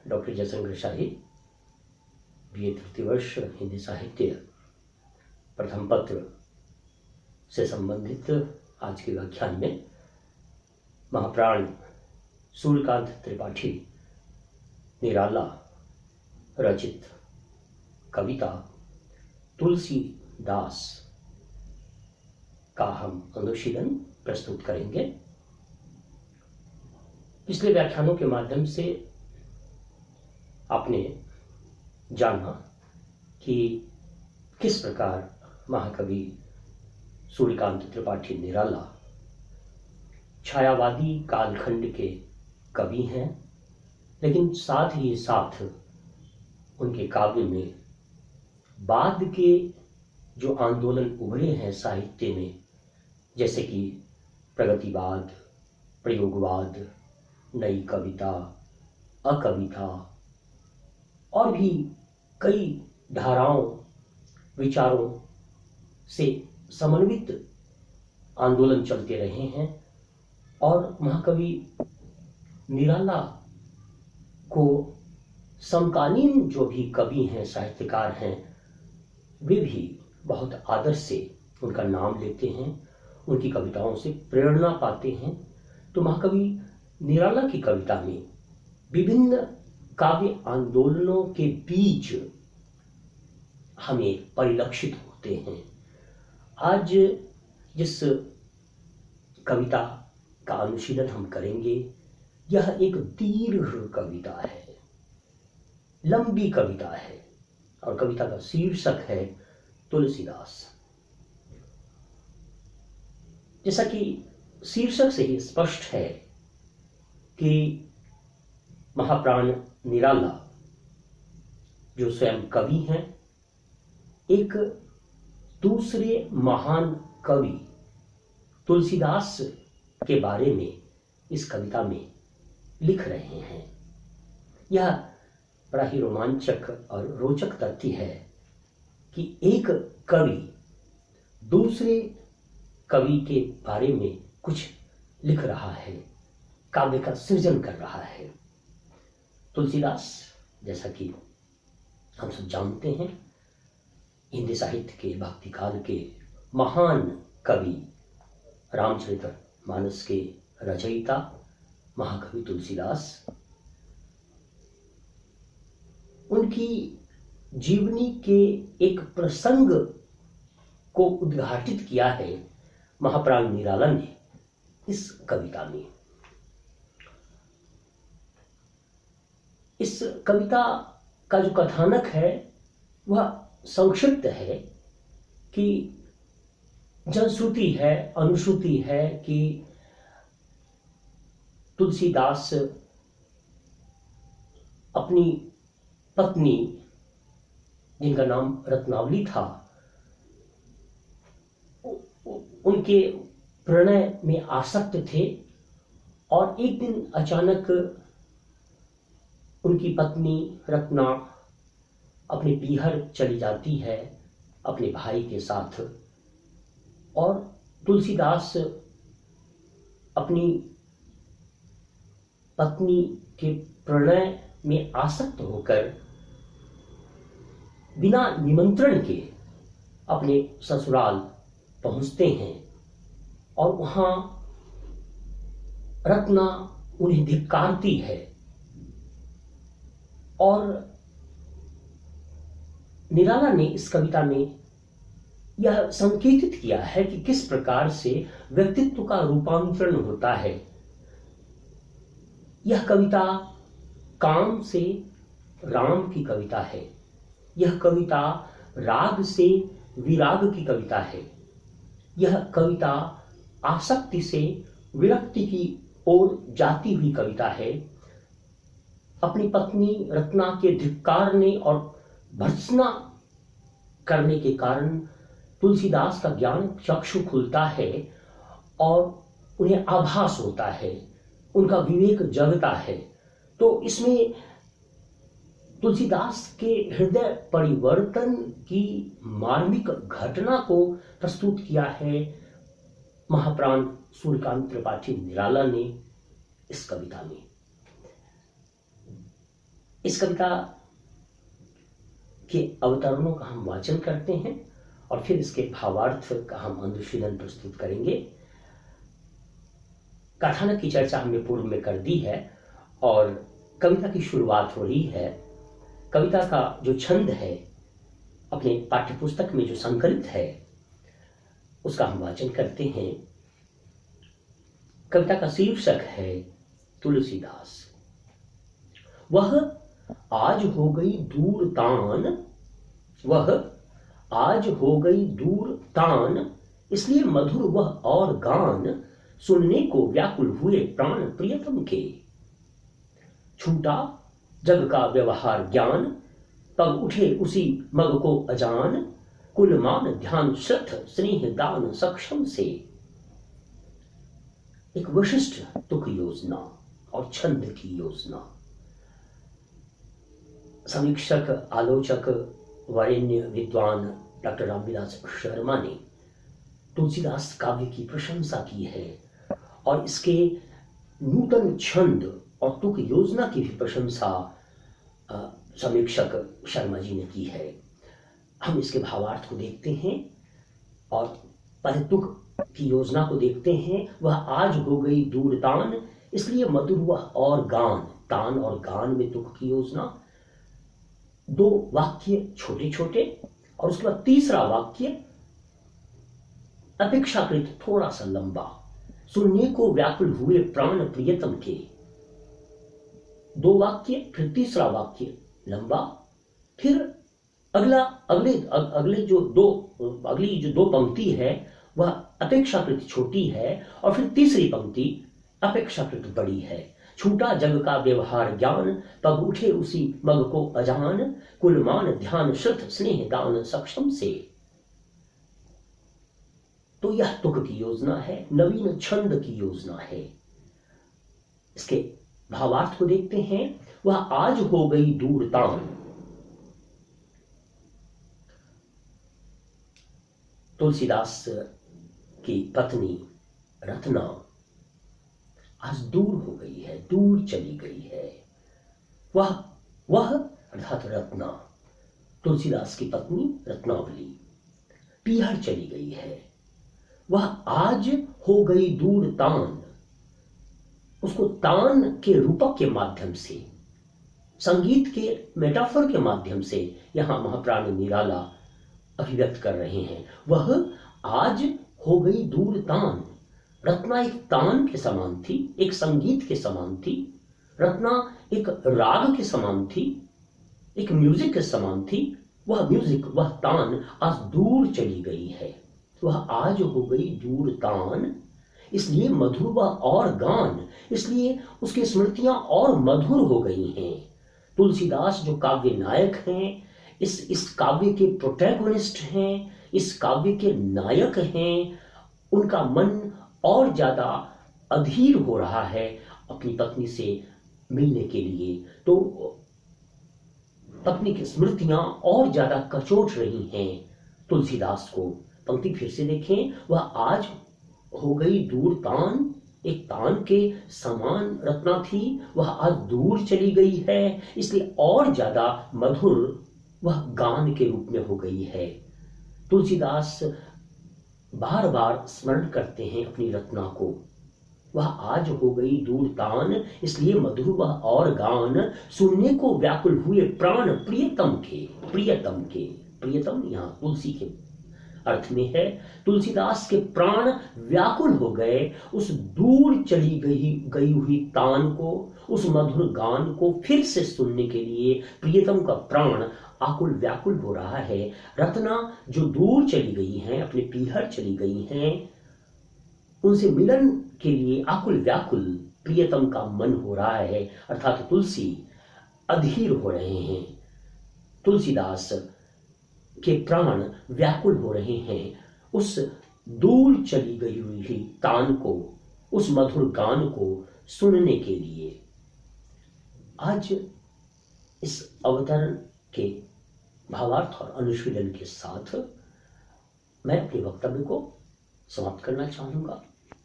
Doctor Jaishankar शाही, BA तृतीय वर्ष, हिंदी साहित्य, प्रथम पत्र से संबंधित आज के व्याख्यान में महाप्राण सूर्यकांत त्रिपाठी निराला रचित कविता तुलसीदास का हम अनुशीलन प्रस्तुत करेंगे। पिछले व्याख्यानों के माध्यम से आपने जाना कि किस प्रकार महाकवि सूर्यकांत त्रिपाठी निराला छायावादी कालखंड के कवि हैं, लेकिन साथ ही साथ उनके काव्य में बाद के जो आंदोलन उभरे हैं साहित्य में, जैसे कि प्रगतिवाद, प्रयोगवाद, नई कविता, अकविता और भी कई धाराओं विचारों से समन्वित आंदोलन चलते रहे हैं और महाकवि निराला को समकालीन जो भी कवि हैं, साहित्यकार हैं, वे भी बहुत आदर से उनका नाम लेते हैं, उनकी कविताओं से प्रेरणा पाते हैं। तो महाकवि निराला की कविता में विभिन्न काव्य आंदोलनों के बीच हमें परिलक्षित होते हैं। आज जिस कविता का अनुशीलन हम करेंगे, यह एक दीर्घ कविता है, लंबी कविता है और कविता का शीर्षक है तुलसीदास। जैसा कि शीर्षक से ही स्पष्ट है कि महाप्राण निराला जो स्वयं कवि हैं, एक दूसरे महान कवि तुलसीदास के बारे में इस कविता में लिख रहे हैं। यह बड़ा ही रोमांचक और रोचक तथ्य है कि एक कवि दूसरे कवि के बारे में कुछ लिख रहा है, काव्य का सृजन कर रहा है। तुलसीदास, जैसा कि हम सब जानते हैं, हिंदी साहित्य के भक्ति काल के महान कवि, रामचरितमानस के रचयिता महाकवि तुलसीदास, उनकी जीवनी के एक प्रसंग को उद्घाटित किया है महाप्राण निराला ने इस कविता में। इस कविता का जो कथानक है वह संक्षिप्त है कि जनश्रुति है, अनुश्रुति है कि तुलसीदास अपनी पत्नी, जिनका नाम रत्नावली था, उनके प्रणय में आसक्त थे और एक दिन अचानक उनकी पत्नी रत्ना अपने पीहर चली जाती है अपने भाई के साथ और तुलसीदास अपनी पत्नी के प्रणय में आसक्त होकर बिना निमंत्रण के अपने ससुराल पहुंचते हैं और वहां रत्ना उन्हें धिक्कारती है और निराला ने इस कविता में यह संकेतित किया है कि किस प्रकार से व्यक्तित्व का रूपांतरण होता है। यह कविता काम से राम की कविता है, यह कविता राग से विराग की कविता है, यह कविता आसक्ति से विरक्ति की ओर जाती हुई कविता है। अपनी पत्नी रत्ना के धिक्कारने और भर्त्सना करने के कारण तुलसीदास का ज्ञान चक्षु खुलता है और उन्हें आभास होता है, उनका विवेक जगता है। तो इसमें तुलसीदास के हृदय परिवर्तन की मार्मिक घटना को प्रस्तुत किया है महाप्राण सूर्यकांत त्रिपाठी निराला ने इस कविता में। इस कविता के अवतरणों का हम वाचन करते हैं और फिर इसके भावार्थ का हम अनुशीलन प्रस्तुत करेंगे। कथानक की चर्चा हमने पूर्व में कर दी है और कविता की शुरुआत हो रही है। कविता का जो छंद है अपने पाठ्यपुस्तक में जो संकलित है उसका हम वाचन करते हैं। कविता का शीर्षक है तुलसीदास। वह आज हो गई दूर तान, वह आज हो गई दूर तान, इसलिए मधुर वह और गान, सुनने को व्याकुल हुए प्राण प्रियतम के। छूटा जग का व्यवहार ज्ञान, तब उठे उसी मग को अजान, कुल मान ध्यान श्रद्ध स्नेह दान सक्षम से। एक विशिष्ट तुक योजना और छंद की योजना। समीक्षक, आलोचक, वरेण्य विद्वान डॉक्टर रामविलास शर्मा ने तुलसीदास काव्य की प्रशंसा की है और इसके नूतन छंद और तुक योजना की भी प्रशंसा समीक्षक शर्मा जी ने की है। हम इसके भावार्थ को देखते हैं और पहले तुक की योजना को देखते हैं। वह आज हो गई दूर तान, इसलिए मधुर वह और गान। तान और गान में तुक की योजना। दो वाक्य छोटे छोटे और उसके बाद तीसरा वाक्य अपेक्षाकृत थोड़ा सा लंबा। सुनने को व्याकुल हुए प्राण प्रियतम के। दो वाक्य, फिर तीसरा वाक्य लंबा, फिर अगली जो दो पंक्ति है वह अपेक्षाकृत छोटी है और फिर तीसरी पंक्ति अपेक्षाकृत बड़ी है। छूटा जग का व्यवहार ज्ञान, पग उठे उसी मग को अजान, कुलमान ध्यान श्रद्ध स्नेह दान सक्षम से। तो यह तुक की योजना है, नवीन छंद की योजना है। इसके भावार्थ को देखते हैं। वह आज हो गई दूर तान। तुलसीदास की पत्नी रत्ना आज दूर हो गई है, दूर चली गई है। वह अर्थात रत्ना, तुलसीदास की पत्नी रत्नावली पीहर चली गई है। वह आज हो गई दूर तान। उसको तान के रूपक के माध्यम से, संगीत के मेटाफर के माध्यम से यहां महाप्राण निराला अभिव्यक्त कर रहे हैं। वह आज हो गई दूर तान। रत्ना एक तान के समान थी, एक संगीत के समान थी। रत्ना एक राग के समान थी, एक म्यूजिक के समान थी। वह म्यूजिक, वह तान आज दूर चली गई है। वह आज हो गई दूर तान, इसलिए मधुर वह और गान, इसलिए उसकी स्मृतियां और मधुर हो गई हैं। तुलसीदास जो काव्य नायक हैं, इस काव्य के प्रोटैगोनिस्ट हैं, इस काव्य के नायक हैं, उनका मन और ज्यादा अधीर हो रहा है अपनी पत्नी से मिलने के लिए। तो पत्नी की स्मृतियां और ज्यादा कचोट रही हैं तुलसीदास को। पंक्ति फिर से देखें। वह आज हो गई दूर तान, एक तान के समान रत्ना थी, वह आज दूर चली गई है, इसलिए और ज्यादा मधुर वह गान के रूप में हो गई है। तुलसीदास बार बार स्मरण करते हैं अपनी रत्ना को। वह आज हो गई दूर तान, इसलिए मधुर वह और गान, सुनने को व्याकुल हुए प्राण प्रियतम के। प्रियतम यहाँ तुलसी के अर्थ में है। तुलसीदास के प्राण व्याकुल हो गए उस दूर चली गई हुई तान को, उस मधुर गान को फिर से सुनने के लिए। प्रियतम का प्राण आकुल व्याकुल हो रहा है। रत्ना जो दूर चली गई हैं, अपने पीहर चली गई हैं, उनसे मिलन के लिए आकुल व्याकुल प्रियतम का मन हो रहा है, अर्थात तुलसी अधीर हो रहे हैं। तुलसीदास के प्राण व्याकुल हो रहे हैं उस दूर चली गई हुई तान को, उस मधुर गान को सुनने के लिए। आज इस अवतरण के भावार्थ और अनुशीलन के साथ मैं अपने वक्तव्य को समाप्त करना चाहूंगा।